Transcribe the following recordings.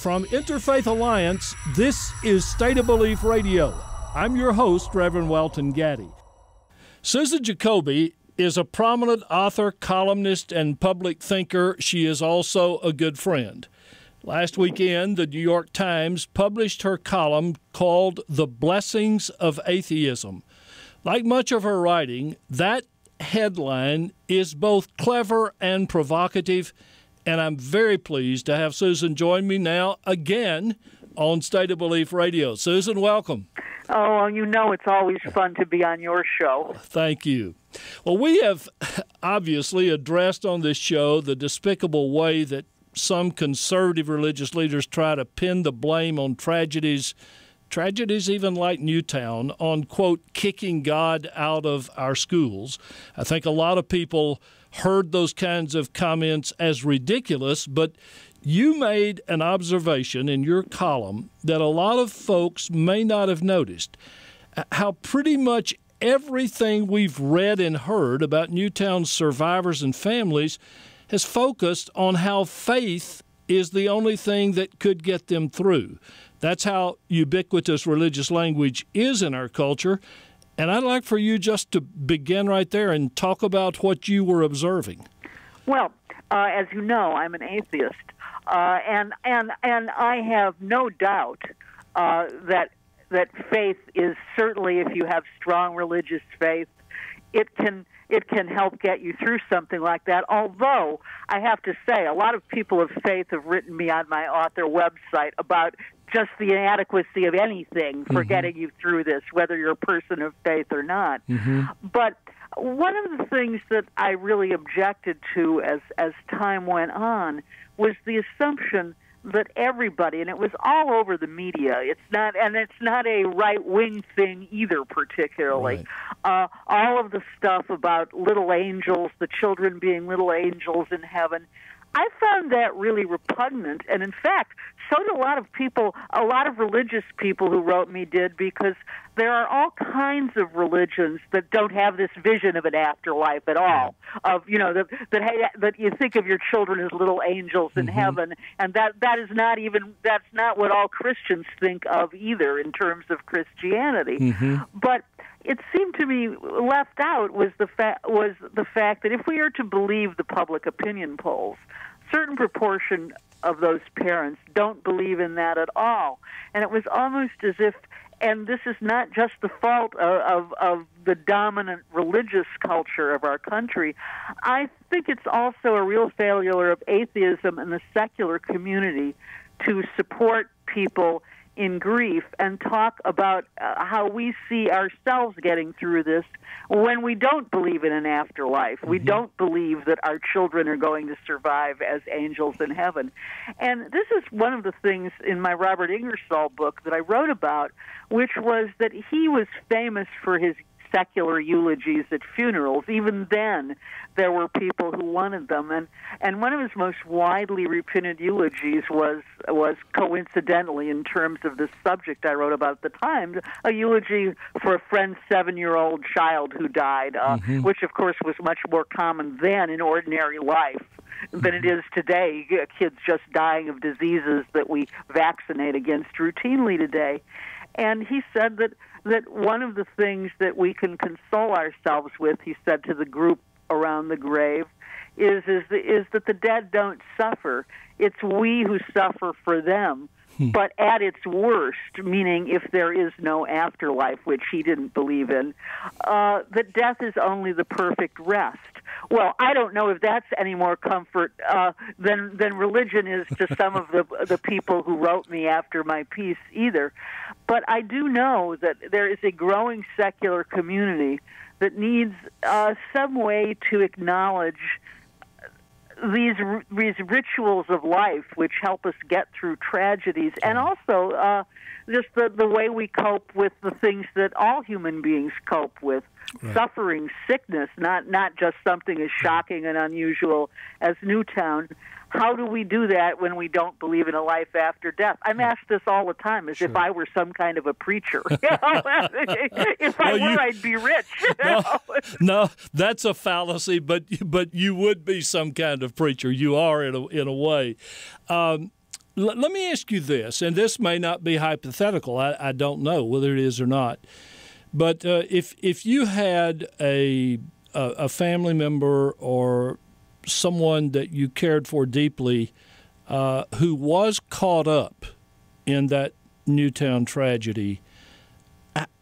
From Interfaith Alliance, this is State of Belief Radio. I'm your host, Reverend Welton Gaddy. Susan Jacoby is a prominent author, columnist, and public thinker. She is also a good friend. Last weekend, the New York Times published her column called The Blessings of Atheism. Like much of her writing, that headline is both clever and provocative, and I'm very pleased to have Susan join me now again on State of Belief Radio. Susan, welcome. Oh, you know it's always fun to be on your show. Thank you. Well, we have obviously addressed on this show the despicable way that some conservative religious leaders try to pin the blame on tragedies even like Newtown, on, quote, kicking God out of our schools. I think a lot of people heard those kinds of comments as ridiculous, but you made an observation in your column that a lot of folks may not have noticed, how pretty much everything we've read and heard about Newtown's survivors and families has focused on how faith is the only thing that could get them through. That's how ubiquitous religious language is in our culture. And I'd like for you just to begin right there and talk about what you were observing. Well, as you know, I'm an atheist, and I have no doubt that faith is certainly, if you have strong religious faith, it can help get you through something like that. Although I have to say, a lot of people of faith have written me on my author website about just the inadequacy of anything for getting you through this, whether you're a person of faith or not. But one of the things that I really objected to as time went on was the assumption that everybody, and it was all over the media, it's not a right-wing thing either particularly, right. All of the stuff about little angels, the children being little angels in heaven, I found that really repugnant, and in fact, so did a lot of religious people who wrote me did, because there are all kinds of religions that don't have this vision of an afterlife at all. Of that you think of your children as little angels in heaven, and that's not what all Christians think of either in terms of Christianity. But it seemed to me left out was the fact that if we are to believe the public opinion polls, certain proportion of those parents don't believe in that at all. And it was almost as if, and this is not just the fault of the dominant religious culture of our country, I think it's also a real failure of atheism in the secular community to support people in grief and talk about how we see ourselves getting through this when we don't believe in an afterlife. We don't believe that our children are going to survive as angels in heaven. And this is one of the things in my Robert Ingersoll book that I wrote about, which was that he was famous for his secular eulogies at funerals. Even then, there were people who wanted them. And one of his most widely reprinted eulogies was coincidentally, in terms of the subject I wrote about at the time, a eulogy for a friend's 7-year-old child who died, which, of course, was much more common then in ordinary life than it is today. Kids just dying of diseases that we vaccinate against routinely today. And he said that one of the things that we can console ourselves with, he said to the group around the grave, is that the dead don't suffer. It's we who suffer for them. But at its worst, meaning if there is no afterlife, which he didn't believe in, that death is only the perfect rest. Well, I don't know if that's any more comfort than religion is to some of the people who wrote me after my piece either. But I do know that there is a growing secular community that needs some way to acknowledge these rituals of life which help us get through tragedies, and also just the way we cope with the things that all human beings cope with. Right. Suffering, sickness, not just something as shocking and unusual as Newtown. How do we do that when we don't believe in a life after death? I'm asked this all the time, as if I were some kind of a preacher. If I were, I'd be rich. No, that's a fallacy, but you would be some kind of preacher. You are in a way. let me ask you this, and this may not be hypothetical. I don't know whether it is or not. But if you had a family member or someone that you cared for deeply who was caught up in that Newtown tragedy,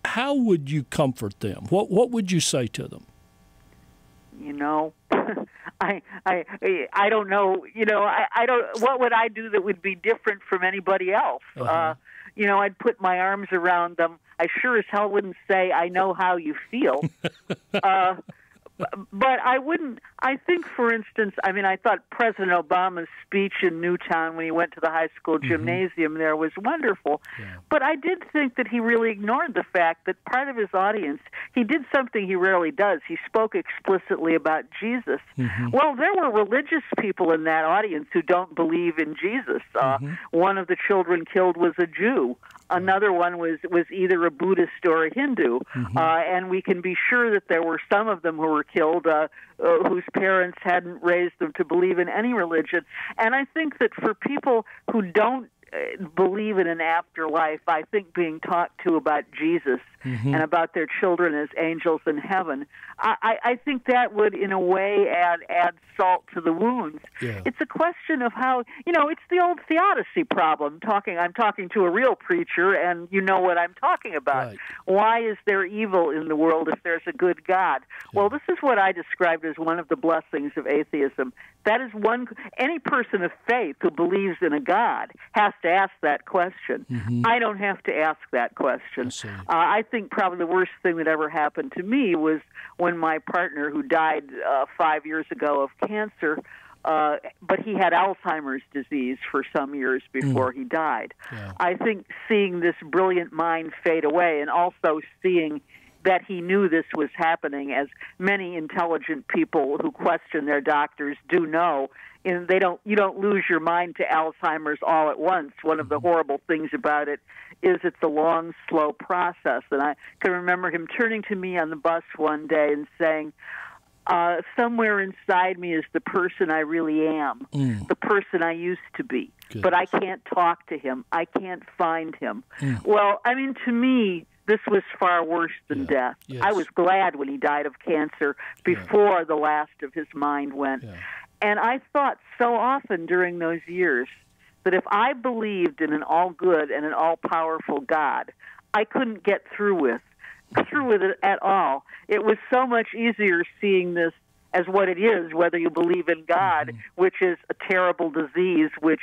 how would you comfort them? What would you say to them? You know, I don't know. You know, I don't. What would I do that would be different from anybody else? Uh-huh. You know, I'd put my arms around them. I sure as hell wouldn't say, I know how you feel. But I wouldn't. I think, for instance, I mean, I thought President Obama's speech in Newtown when he went to the high school gymnasium there was wonderful. Yeah. But I did think that he really ignored the fact that part of his audience, he did something he rarely does. He spoke explicitly about Jesus. Well, there were religious people in that audience who don't believe in Jesus. One of the children killed was a Jew. Another one was either a Buddhist or a Hindu. And we can be sure that there were some of them who were killed whose parents hadn't raised them to believe in any religion. And I think that for people who don't believe in an afterlife, I think being talked to about Jesus and about their children as angels in heaven, I think that would, in a way, add salt to the wounds. Yeah. It's a question of how, you know, it's the old theodicy problem. I'm talking to a real preacher, and you know what I'm talking about. Right. Why is there evil in the world if there's a good God? Yeah. Well, this is what I described as one of the blessings of atheism. That is any person of faith who believes in a God has to ask that question. I don't have to ask that question. I think probably the worst thing that ever happened to me was when my partner, who died 5 years ago of cancer, but he had Alzheimer's disease for some years before he died. Yeah. I think seeing this brilliant mind fade away, and also seeing that he knew this was happening, as many intelligent people who question their doctors do know. And you don't lose your mind to Alzheimer's all at once. One of the horrible things about it is it's a long, slow process. And I can remember him turning to me on the bus one day and saying, somewhere inside me is the person I really am, the person I used to be. Goodness. But I can't talk to him. I can't find him. Well, I mean, to me, this was far worse than death. Yes. I was glad when he died of cancer before the last of his mind went. Yeah. And I thought so often during those years that if I believed in an all-good and an all-powerful God, I couldn't get through with it at all. It was so much easier seeing this as what it is, whether you believe in God, which is a terrible disease, which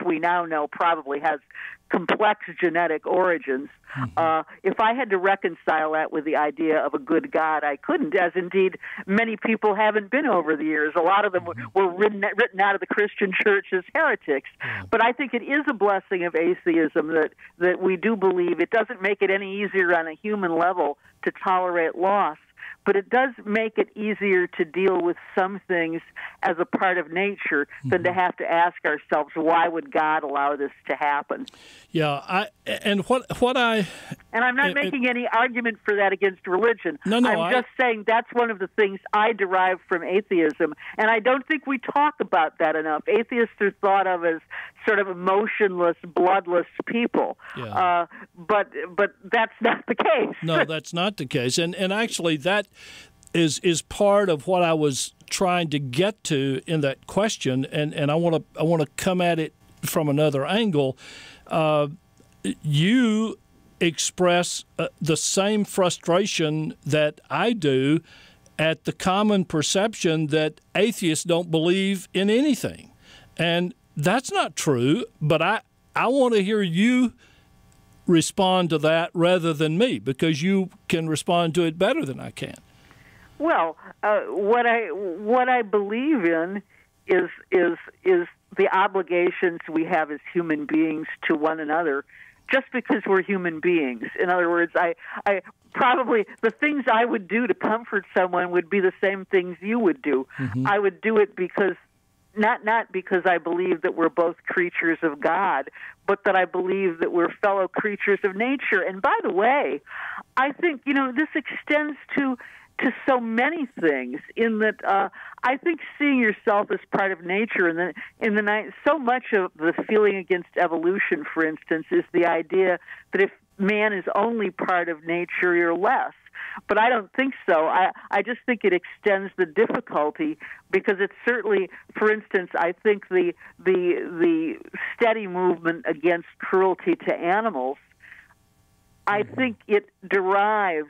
we now know probably has complex genetic origins. If I had to reconcile that with the idea of a good God, I couldn't, as indeed many people haven't been over the years. A lot of them were written out of the Christian church as heretics. But I think it is a blessing of atheism that we do believe. It doesn't make it any easier on a human level to tolerate loss, but it does make it easier to deal with some things as a part of nature than to have to ask ourselves, why would God allow this to happen? Yeah, and I'm not making any argument for that against religion. No, I'm just saying that's one of the things I derive from atheism, and I don't think we talk about that enough. Atheists are thought of as sort of emotionless, bloodless people, but that's not the case. No, that's not the case, and actually that is part of what I was trying to get to in that question, and I want to come at it from another angle. You express the same frustration that I do at the common perception that atheists don't believe in anything, and that's not true. But I want to hear you respond to that rather than me, because you can respond to it better than I can. Well, what I believe in is the obligations we have as human beings to one another, just because we're human beings. In other words, I probably the things I would do to comfort someone would be the same things you would do. I would do it because not because I believe that we're both creatures of God, but that I believe that we're fellow creatures of nature. And by the way, I think, this extends to to so many things. In that, I think seeing yourself as part of nature, and in the night, so much of the feeling against evolution, for instance, is the idea that if man is only part of nature, you're less. But I don't think so. I just think it extends the difficulty, because it's certainly, for instance, I think the steady movement against cruelty to animals, I think it derives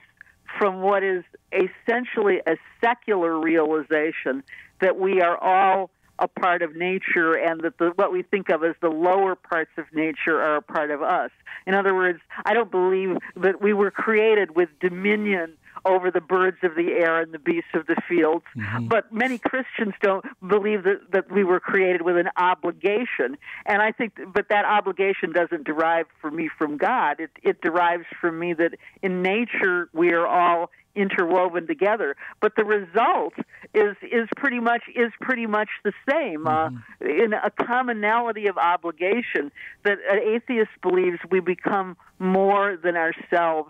from what is essentially a secular realization that we are all a part of nature, and that what we think of as the lower parts of nature are a part of us. In other words, I don't believe that we were created with dominion over the birds of the air and the beasts of the fields. But many Christians don't believe that we were created with an obligation. And I think, but that obligation doesn't derive for me from God. It derives from me that in nature we are all interwoven together. But the result is pretty much the same, in a commonality of obligation, that an atheist believes we become more than ourselves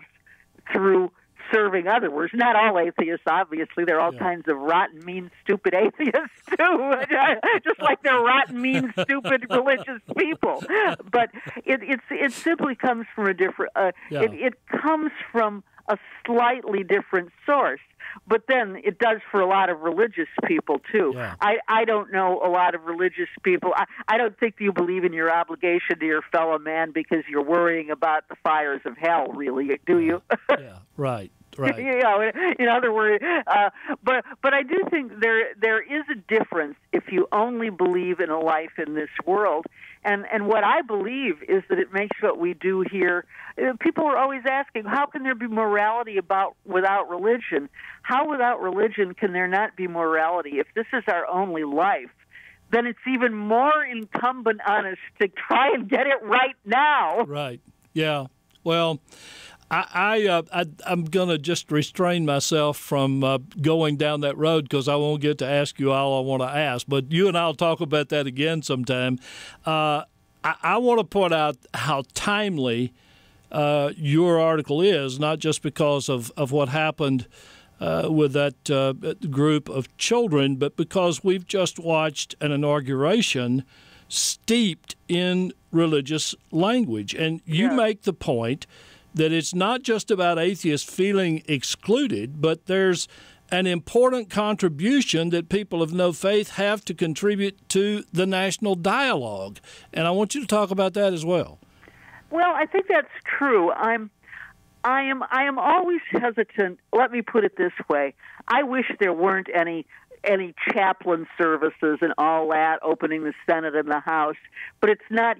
through serving others. Not all atheists, obviously. There are all kinds of rotten, mean, stupid atheists, too, just like they're rotten, mean, stupid religious people. But it simply comes from a different, it comes from a slightly different source. But then it does for a lot of religious people, too. Yeah. I don't know a lot of religious people. I don't think you believe in your obligation to your fellow man because you're worrying about the fires of hell, really, do you? Yeah, right. Right. You know, in other words, but I do think there is a difference if you only believe in a life in this world. And what I believe is that it makes what we do here. People are always asking, how can there be morality without religion? How without religion can there not be morality? If this is our only life, then it's even more incumbent on us to try and get it right now. Right. Yeah. Well, I'm going to just restrain myself from going down that road, because I won't get to ask you all I want to ask. But you and I will talk about that again sometime. I want to point out how timely your article is, not just because of what happened with that group of children, but because we've just watched an inauguration steeped in religious language. And you make the point that it's not just about atheists feeling excluded, but there's an important contribution that people of no faith have to contribute to the national dialogue. And I want you to talk about that as well. Well, I think that's true. I am always hesitant. Let me put it this way. I wish there weren't any chaplain services and all that, opening the Senate and the House. But it's not,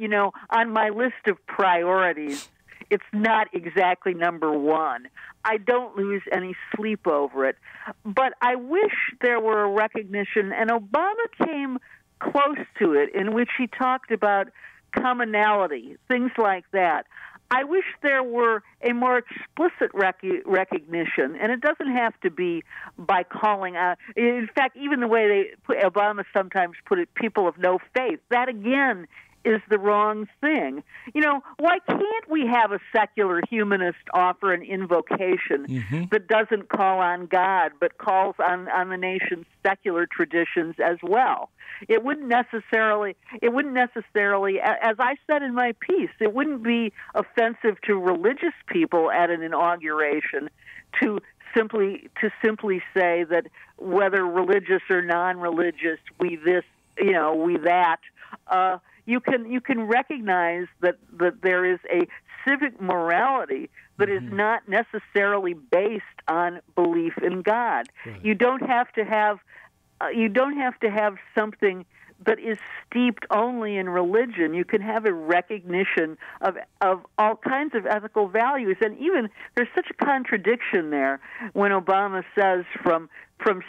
on my list of priorities, it's not exactly number one. I don't lose any sleep over it. But I wish there were a recognition, and Obama came close to it, in which he talked about commonality, things like that. I wish there were a more explicit recognition, and it doesn't have to be by calling out. In fact, even the way Obama sometimes put it, people of no faith, that again is the wrong thing. Why can't we have a secular humanist offer an invocation that doesn't call on God, but calls on the nation's secular traditions as well? It wouldn't necessarily, as I said in my piece, it wouldn't be offensive to religious people at an inauguration to simply say that whether religious or non-religious, we this, we that. You can recognize that there is a civic morality that is not necessarily based on belief in God. Right. You don't have to have something that is steeped only in religion. You can have a recognition of all kinds of ethical values, and even there's such a contradiction there when Obama says from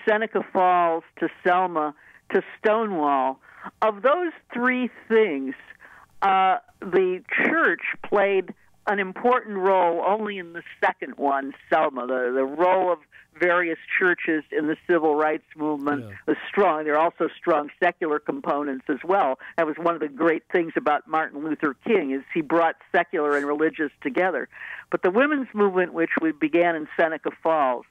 Seneca Falls to Selma to Stonewall. Of those three things, the church played an important role only in the second one, Selma. The role of various churches in the civil rights movement was strong. There are also strong secular components as well. That was one of the great things about Martin Luther King, is he brought secular and religious together. But the women's movement, which we began in Seneca Falls,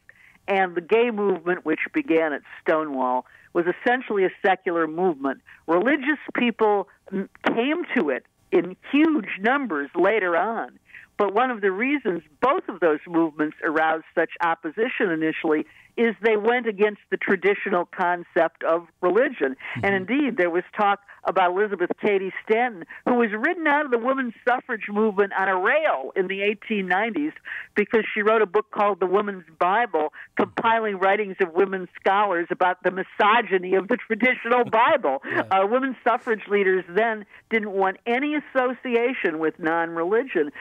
And the gay movement, which began at Stonewall, was essentially a secular movement. Religious people came to it in huge numbers later on. But one of the reasons both of those movements aroused such opposition initially is they went against the traditional concept of religion. Mm-hmm. And indeed, there was talk about Elizabeth Cady Stanton, who was ridden out of the women's suffrage movement on a rail in the 1890s because she wrote a book called The Woman's Bible, compiling writings of women scholars about the misogyny of the traditional Bible. Yeah. Women's suffrage leaders then didn't want any association with non-religion.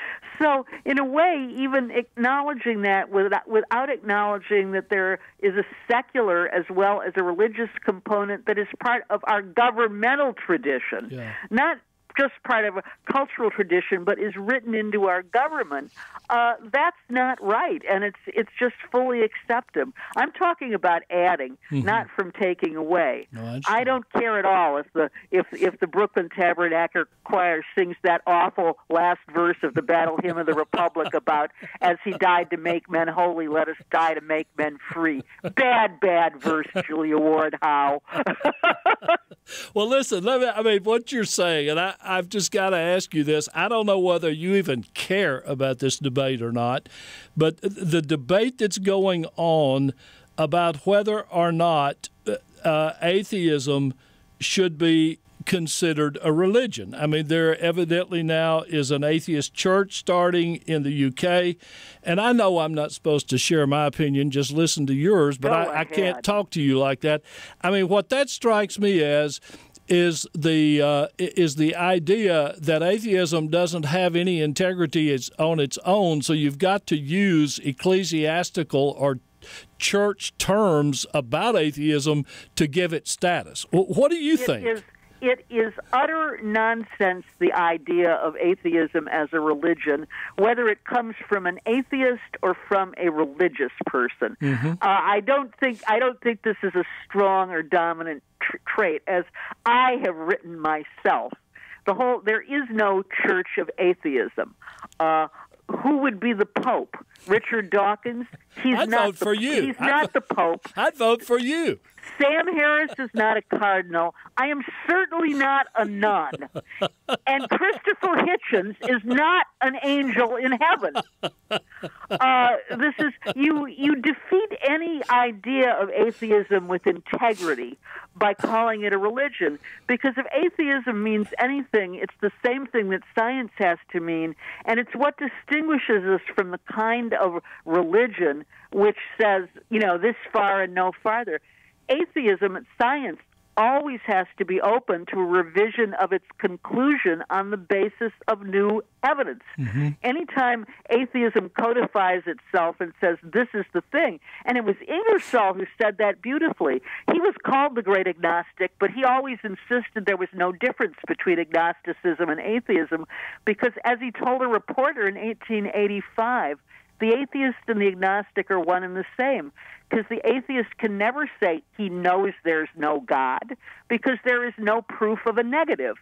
So, in a way, even acknowledging that without acknowledging that there is a secular as well as a religious component that is part of our governmental tradition, not just part of a cultural tradition, but is written into our government, that's not right, and it's just fully accepted. I'm talking about adding, not from taking away. No, I don't care at all if the Brooklyn Tabernacle Choir sings that awful last verse of the Battle Hymn of the Republic about, as he died to make men holy, let us die to make men free. Bad verse, Julia Ward Howe. Well, listen, what you're saying, and I've just got to ask you this. I don't know whether you even care about this debate or not, but the debate that's going on about whether or not atheism should be considered a religion. I mean, there evidently now is an atheist church starting in the UK, and I know I'm not supposed to share my opinion, just listen to yours, but I can't talk to you like that. I mean, what that strikes me as is the idea that atheism doesn't have any integrity on its own, so you've got to use ecclesiastical or church terms about atheism to give it status. What do you think? It is utter nonsense, the idea of atheism as a religion, whether it comes from an atheist or from a religious person. Mm-hmm. I don't think this is a strong or dominant trait, as I have written myself. There is no church of atheism. Who would be the Pope? Richard Dawkins? I'd vote for you. He's not the Pope. I'd vote for you. Sam Harris is not a cardinal. I am certainly not a nun. And Christopher Hitchens is not an angel in heaven. You defeat any idea of atheism with integrity by calling it a religion. Because if atheism means anything, it's the same thing that science has to mean, and it's what distinguishes us from the kind of religion which says, this far and no farther. Atheism, science, always has to be open to a revision of its conclusion on the basis of new evidence. Mm-hmm. Anytime atheism codifies itself and says, this is the thing, and it was Ingersoll who said that beautifully. He was called the great agnostic, but he always insisted there was no difference between agnosticism and atheism, because as he told a reporter in 1885, the atheist and the agnostic are one and the same, because the atheist can never say he knows there's no God, because there is no proof of a negative.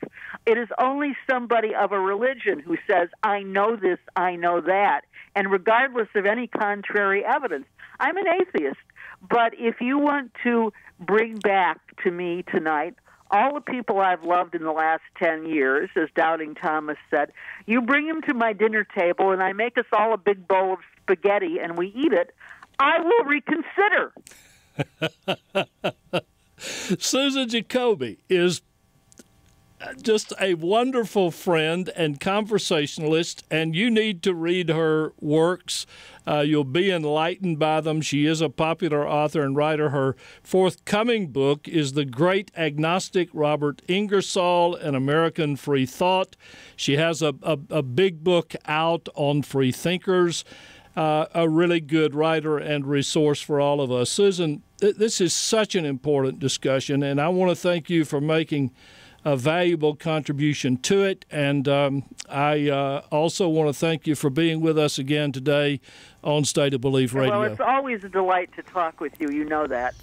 It is only somebody of a religion who says, I know this, I know that, and regardless of any contrary evidence. I'm an atheist, but if you want to bring back to me tonight all the people I've loved in the last 10 years, as Doubting Thomas said, you bring them to my dinner table and I make us all a big bowl of spaghetti and we eat it, I will reconsider. Susan Jacoby is just a wonderful friend and conversationalist, and you need to read her works. You'll be enlightened by them. She is a popular author and writer. Her forthcoming book is The Great Agnostic Robert Ingersoll, An American Free Thought. She has a big book out on free thinkers, a really good writer and resource for all of us. Susan, this is such an important discussion, and I want to thank you for making a valuable contribution to it. And I also want to thank you for being with us again today on State of Belief Radio. Well, it's always a delight to talk with you. You know that.